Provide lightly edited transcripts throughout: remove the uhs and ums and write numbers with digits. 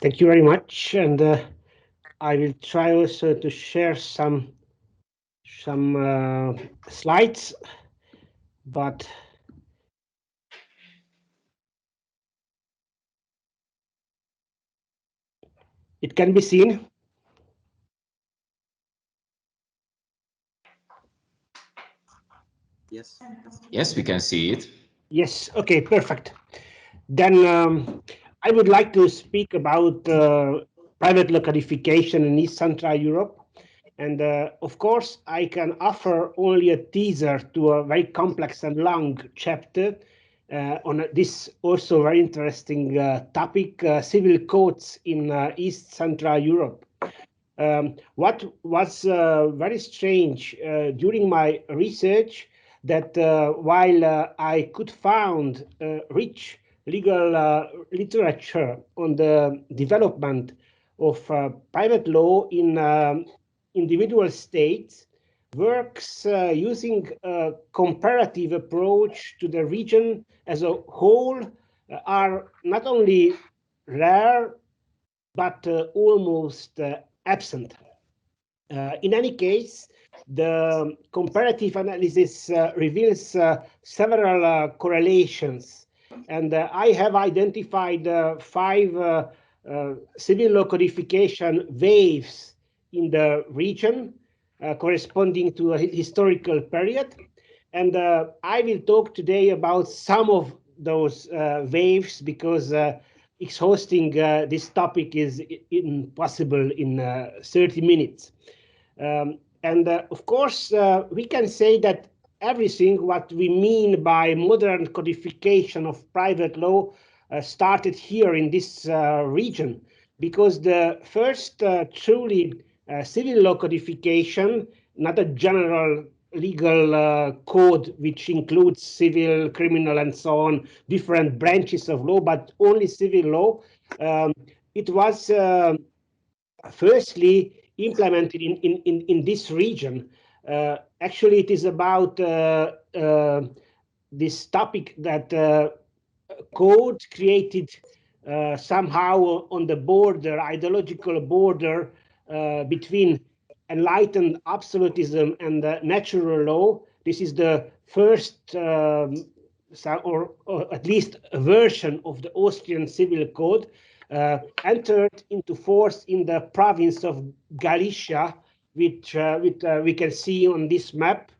Thank you very much, and I will try also to share some slides, but it can be seen. Yes. Yes, we can see it. Yes. Okay. Perfect. Then I would like to speak about private law codification in East Central Europe. And of course, I can offer only a teaser to a very complex and long chapter on this also very interesting topic, civil codes in East Central Europe. What was very strange during my research that while I could find rich legal literature on the development of private law in individual states, works using a comparative approach to the region as a whole are not only rare but almost absent. In any case, the comparative analysis reveals several correlations, and I have identified five civil law codification waves in the region corresponding to a historical period. And I will talk today about some of those waves because exhausting this topic is impossible in 30 minutes. And of course, we can say that everything what we mean by modern codification of private law started here in this region, because the first truly civil law codification, not a general legal code which includes civil, criminal, and so on, different branches of law, but only civil law. It was firstly implemented in this region. Actually, it is about this topic that code created somehow on the border, ideological border between enlightened absolutism and natural law. This is the first, or at least a version of the Austrian Civil Code, entered into force in the province of Galicia, which we can see on this map,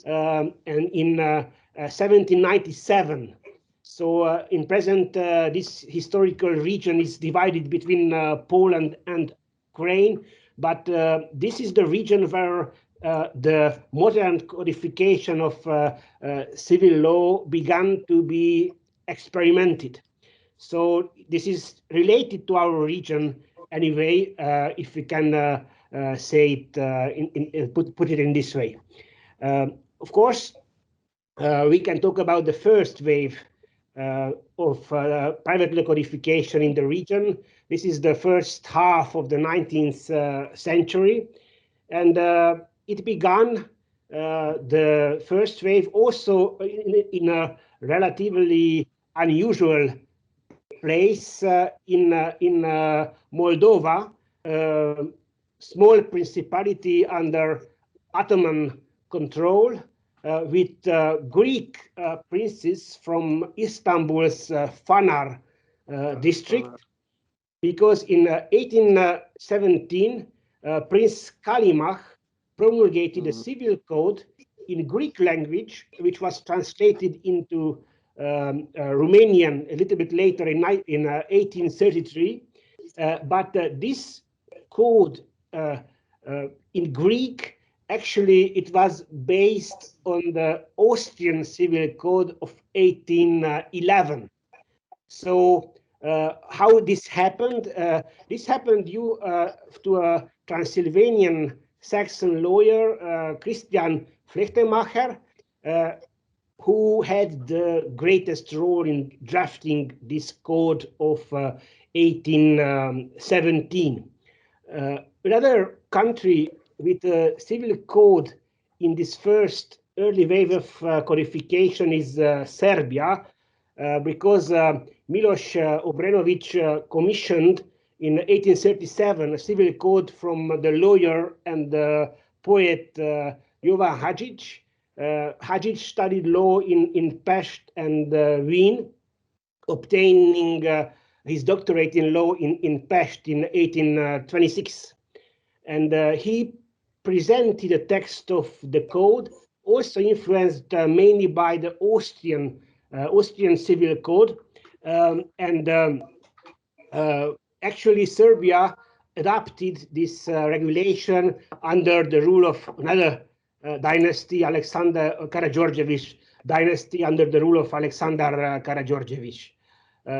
and in 1797. So in present, this historical region is divided between Poland and Ukraine, but this is the region where the modern codification of civil law began to be experimented. So this is related to our region anyway, if we can say it, put it in this way. Of course, we can talk about the first wave of private law codification in the region. This is the first half of the 19th century, and it began the first wave also in a relatively unusual place in Moldova, small principality under Ottoman control, with Greek princes from Istanbul's Fanar district, because in 1817, Prince Kalimach promulgated a civil code in Greek language, which was translated into Romanian a little bit later in 1833. But this code in Greek, actually, it was based on the Austrian Civil Code of 1811. So how this happened? This happened due to a Transylvanian Saxon lawyer, Christian Flechtemacher, who had the greatest role in drafting this code of 1817. Another country with a civil code in this first early wave of codification is Serbia, because Miloš Obrenović commissioned in 1837 a civil code from the lawyer and the poet Jovan Hadžić. Hadžić studied law in Pest and Wien, obtaining his doctorate in law in Pest in 1826. And he presented a text of the code, also influenced mainly by the Austrian civil code. Actually, Serbia adopted this regulation under the rule of another dynasty, Alexander Karađorđević dynasty, under the rule of Alexander Karađorđević.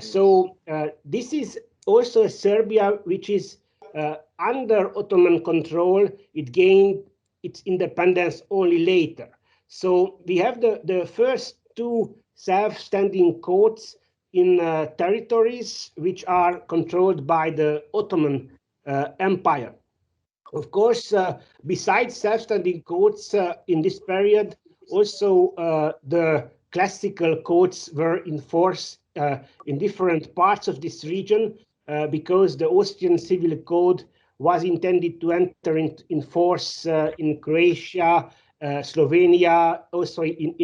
So this is also a Serbia which is under Ottoman control. It gained its independence only later. So we have the first two self-standing codes in territories which are controlled by the Ottoman Empire. Of course, besides self-standing codes in this period, also the classical codes were in force in different parts of this region because the Austrian civil code was intended to enter in force in Croatia, Slovenia, also in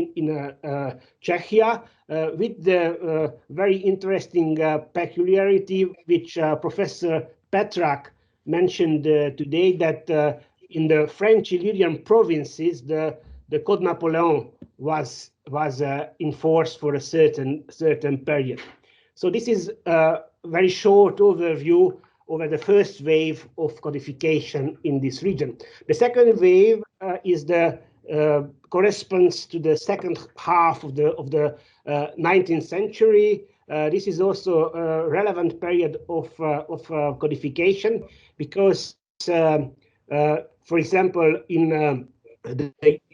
Czechia, with the very interesting peculiarity which Professor Petrak mentioned today, that in the French Illyrian provinces, the Code Napoleon was in force for a certain period. So this is a very short overview over the first wave of codification in this region. The second wave is the corresponds to the second half of the 19th century. This is also a relevant period of codification because, for example, in the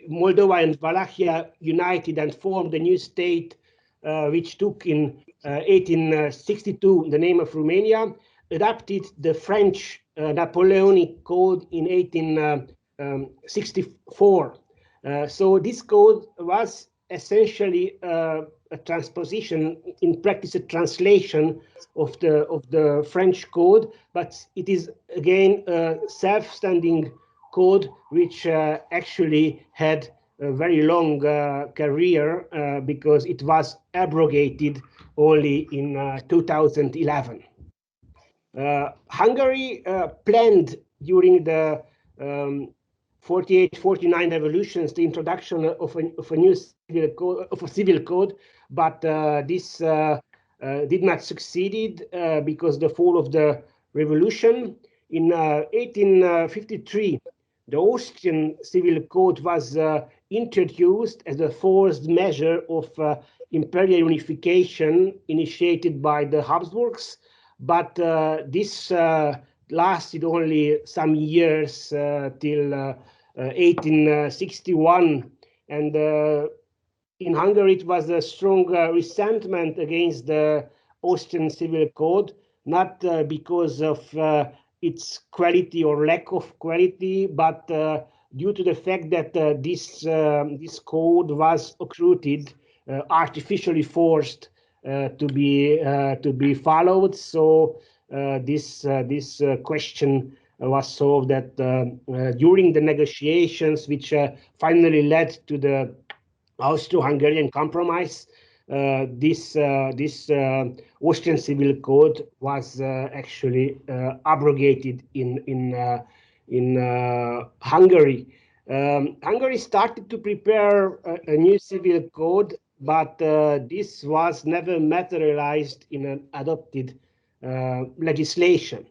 Moldova and Wallachia united and formed a new state, which took in 1862 the name of Romania, adopted the French Napoleonic Code in 1864. So this code was essentially a transposition, in practice a translation of the French code, but it is again a self-standing code which actually had a very long career because it was abrogated only in 2011. Hungary planned during the 48-49 revolutions the introduction of a new civil code, but this did not succeed because the fall of the revolution. In 1853, the Austrian civil code was introduced as a forced measure of imperial unification initiated by the Habsburgs, but this lasted only some years till 1861, and in Hungary it was a strong resentment against the Austrian civil code, not because of its quality or lack of quality, but due to the fact that this code was accrued, artificially forced to be followed. So this question was solved that during the negotiations, which finally led to the Austro-Hungarian compromise, this Austrian civil code was actually abrogated in Hungary. Hungary started to prepare a new civil code, but this was never materialized in an adopted legislation.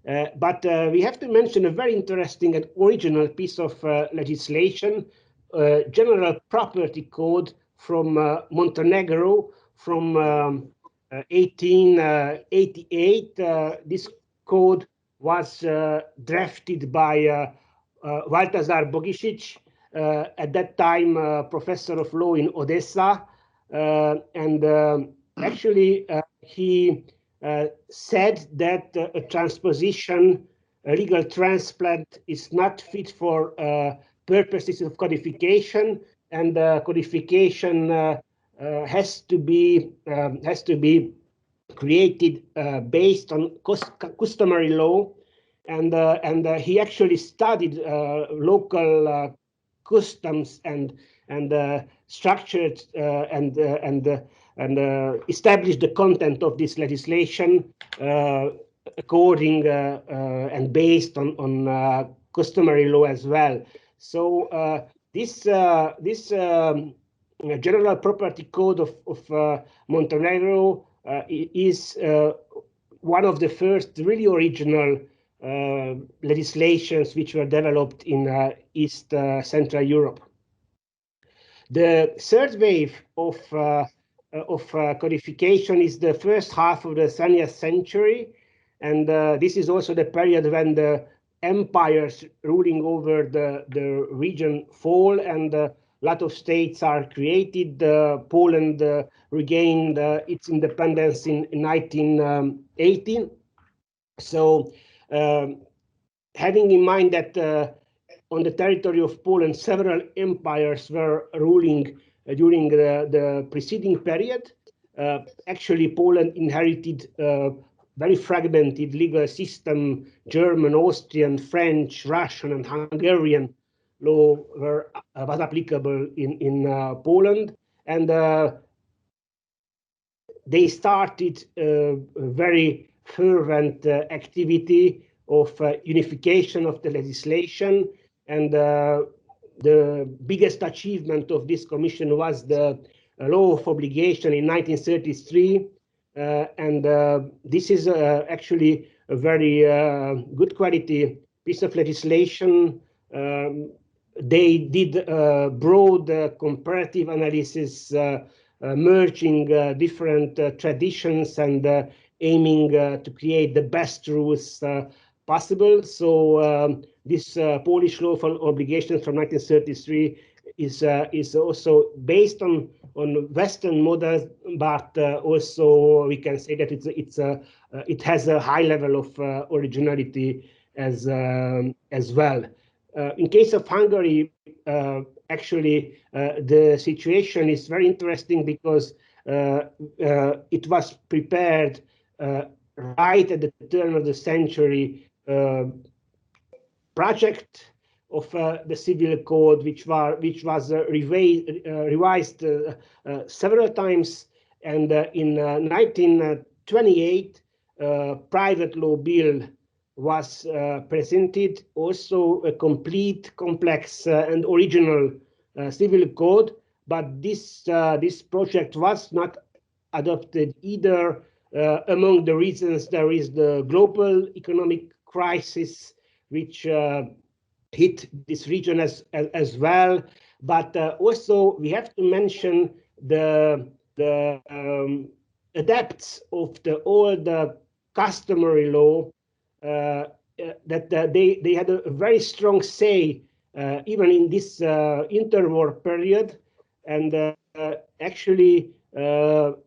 But we have to mention a very interesting and original piece of legislation, General Property Code from Montenegro from 1888. This code was drafted by Baltazar Bogisic, at that time professor of law in Odessa, and actually he said that a transposition, a legal transplant, is not fit for purposes of codification, and codification has to be created based on customary law, and he actually studied local customs and structured and established the content of this legislation according and based on customary law as well. So this General Property Code of Montenegro is one of the first really original legislations which were developed in East Central Europe. The third wave of codification is the first half of the 20th century, and this is also the period when the empires ruling over the region fall and a lot of states are created. Poland regained its independence in 1918. So having in mind that on the territory of Poland, several empires were ruling during the preceding period. Actually, Poland inherited a very fragmented legal system. German, Austrian, French, Russian, and Hungarian law was applicable in Poland, and they started a very fervent activity of unification of the legislation. And the biggest achievement of this commission was the law of obligation in 1933. This is actually a very good quality piece of legislation. They did broad comparative analysis, merging different traditions and aiming to create the best rules possible. So this Polish law for obligations from 1933 is also based on Western models, but also we can say that it has a high level of originality as well. In case of Hungary, actually, the situation is very interesting because it was prepared right at the turn of the century project of the civil code, which was revised several times, and in 1928, private law bill was presented, also a complete, complex, and original civil code. But this project was not adopted either. Among the reasons, there is the global economic crisis, which hit this region as well. But also we have to mention the adepts of the old customary law, that they had a very strong say even in this interwar period, and actually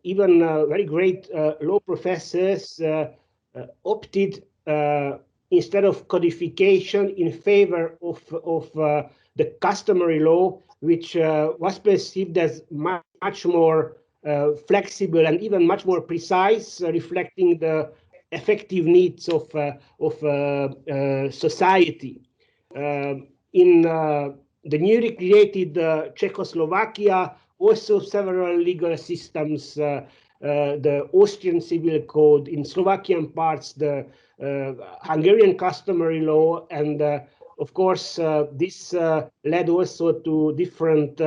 even very great law professors opted instead of codification in favor of the customary law, which was perceived as much more flexible and even much more precise, reflecting the effective needs of society. In the newly created Czechoslovakia, also several legal systems, the Austrian civil code, in Slovakian parts, the Hungarian customary law, and of course, this led also to different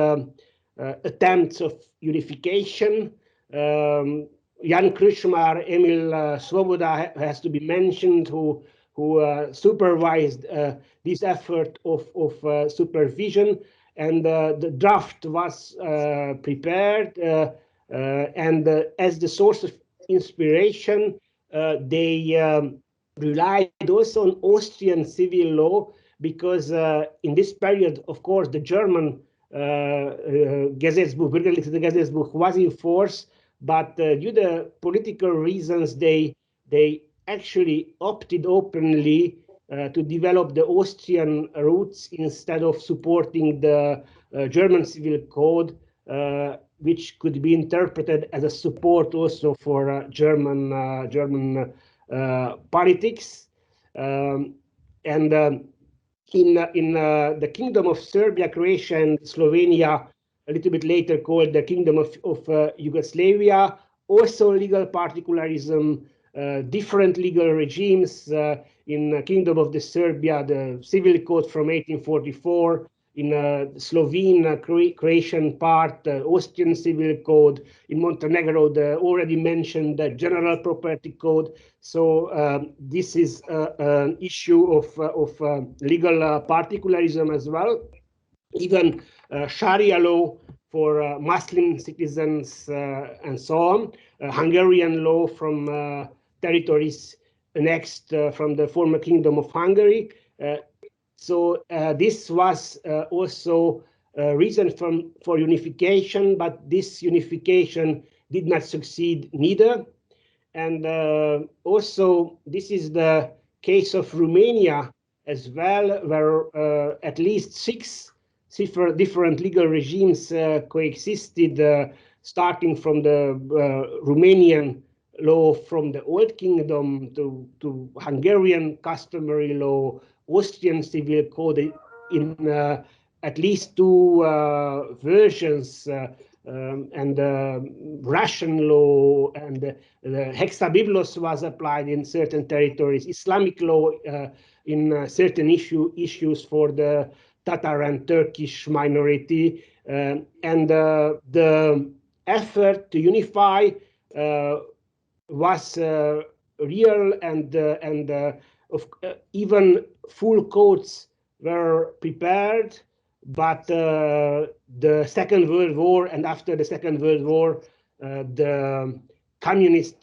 attempts of unification. Jan Krušmar, Emil Svoboda has to be mentioned, who supervised this effort of supervision, and the draft was prepared, and as the source of inspiration, they relied also on Austrian civil law, because in this period, of course, the German Gesetzbuch, Bürgerliches Gesetzbuch, was in force, but due to political reasons, they actually opted openly to develop the Austrian roots instead of supporting the German civil code. which could be interpreted as a support also for German politics. And in the Kingdom of Serbia, Croatia, and Slovenia, a little bit later called the Kingdom of Yugoslavia, also legal particularism, different legal regimes. In the Kingdom of the Serbia, the Civil Code from 1844, in Slovene, Croatian part, Austrian Civil Code, in Montenegro, the already mentioned General Property Code. So this is an issue of legal particularism as well. Even Sharia law for Muslim citizens and so on. Hungarian law from territories annexed from the former Kingdom of Hungary. So this was also a reason for unification, but this unification did not succeed neither. And also, this is the case of Romania as well, where at least six different legal regimes coexisted, starting from the Romanian law from the Old Kingdom to Hungarian customary law, Austrian civil code in at least two versions, and Russian law, and the hexabiblos was applied in certain territories, Islamic law in certain issues for the Tatar and Turkish minority, and the effort to unify was real, and even full codes were prepared, but the Second World War, and after the Second World War, the communist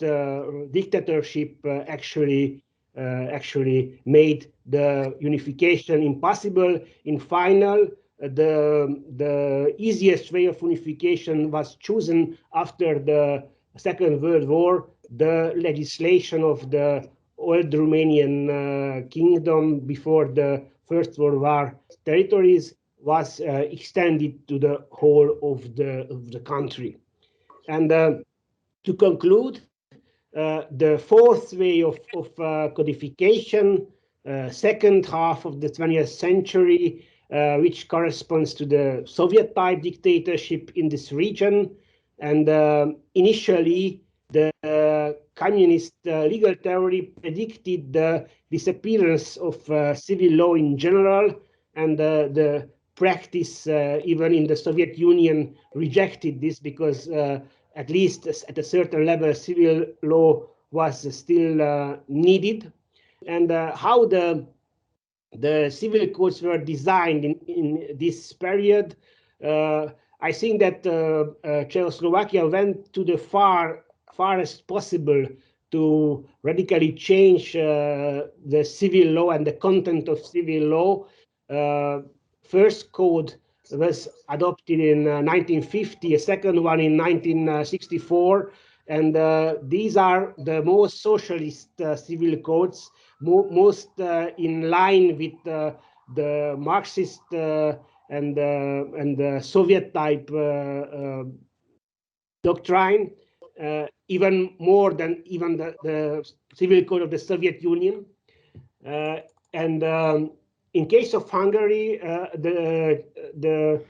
dictatorship actually made the unification impossible. In final, the easiest way of unification was chosen after the Second World War. The legislation of the old Romanian kingdom before the First World War territories was extended to the whole of the country. And to conclude, the fourth way of codification, second half of the 20th century, which corresponds to the Soviet-type dictatorship in this region. And initially, the communist legal theory predicted the disappearance of civil law in general, and the practice, even in the Soviet Union, rejected this because at least at a certain level, civil law was still needed. And how the civil codes were designed in this period, I think that Czechoslovakia went to the farthest possible to radically change the civil law and the content of civil law. First code was adopted in 1950, a second one in 1964, and these are the most socialist civil codes, most in line with the Marxist and Soviet type doctrine, even more than even the civil code of the Soviet Union. In case of Hungary, the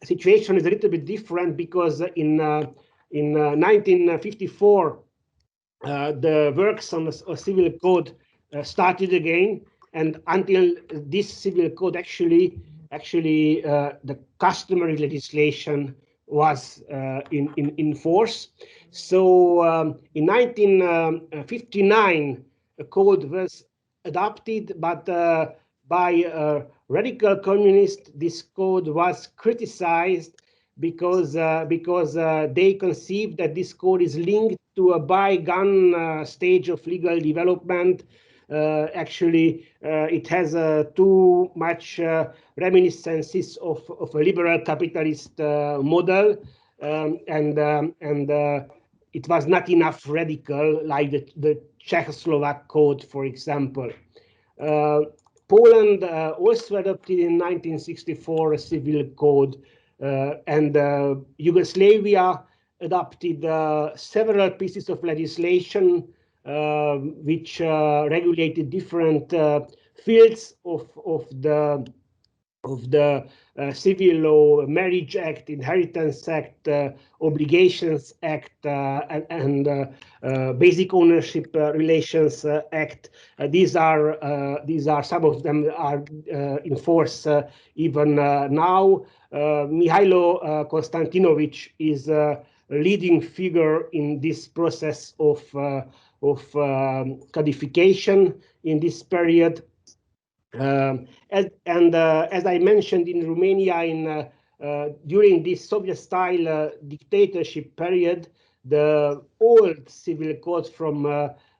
situation is a little bit different, because in 1954, the works on a civil code started again, and until this civil code actually the customary legislation was in force. So in 1959, a code was adopted, but by radical communists, this code was criticized because they conceived that this code is linked to a bygone stage of legal development. Actually, it has too much reminiscences of a liberal capitalist model, and it was not enough radical, like the Czechoslovak code, for example. Poland also adopted in 1964 a civil code, and Yugoslavia adopted several pieces of legislation which regulated different fields of the Civil Law, Marriage Act, Inheritance Act, Obligations Act, and Basic Ownership Relations Act. These are some of them are in force even now. Mihailo Konstantinovic is a leading figure in this process of codification in this period. As I mentioned, in Romania, during this Soviet-style dictatorship period, the old civil code from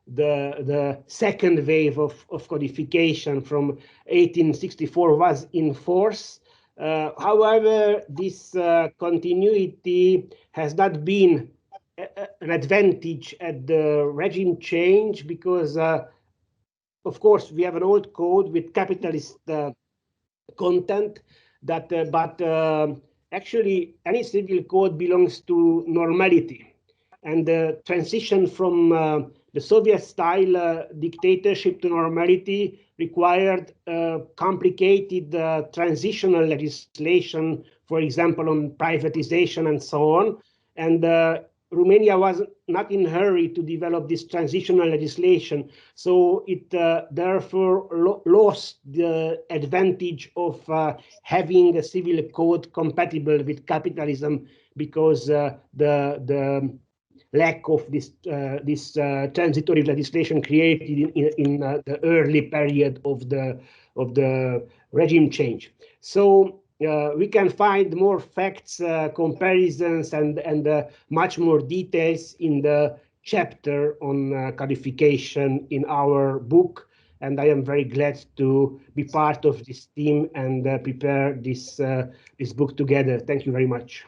the second wave of codification from 1864 was in force. However, this continuity has not been an advantage at the regime change because of course, we have an old code with capitalist content that, but actually any civil code belongs to normality. And the transition from the Soviet-style dictatorship to normality required complicated transitional legislation, for example, on privatization and so on. And Romania was not in a hurry to develop this transitional legislation, so it therefore lost the advantage of having a civil code compatible with capitalism because the lack of this transitory legislation created in the early period of the regime change. So we can find more facts, comparisons, and much more details in the chapter on codification in our book. And I am very glad to be part of this team and prepare this book together. Thank you very much.